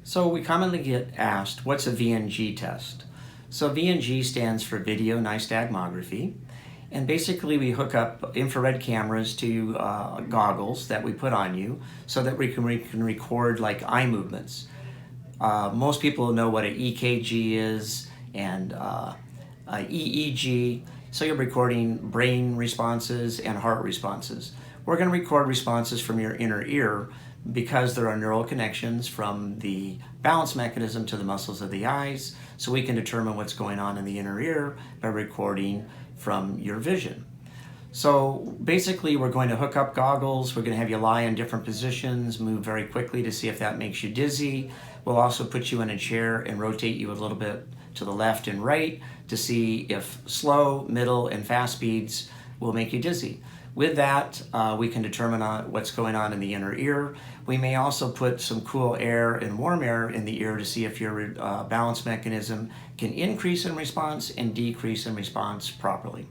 So we commonly get asked, what's a VNG test? So VNG stands for video nystagmography. And basically we hook up infrared cameras to goggles that we put on you so that we can record like eye movements. Most people know what an EKG is and EEG. So you're recording brain responses and heart responses. We're going to record responses from your inner ear because there are neural connections from the balance mechanism to the muscles of the eyes, so we can determine what's going on in the inner ear by recording from your vision. So basically we're going to hook up goggles, we're going to have you lie in different positions, move very quickly to see if that makes you dizzy. We'll also put you in a chair and rotate you a little bit to the left and right to see if slow, middle, and fast speeds will make you dizzy. With that, we can determine what's going on in the inner ear. We may also put some cool air and warm air in the ear to see if your balance mechanism can increase in response and decrease in response properly.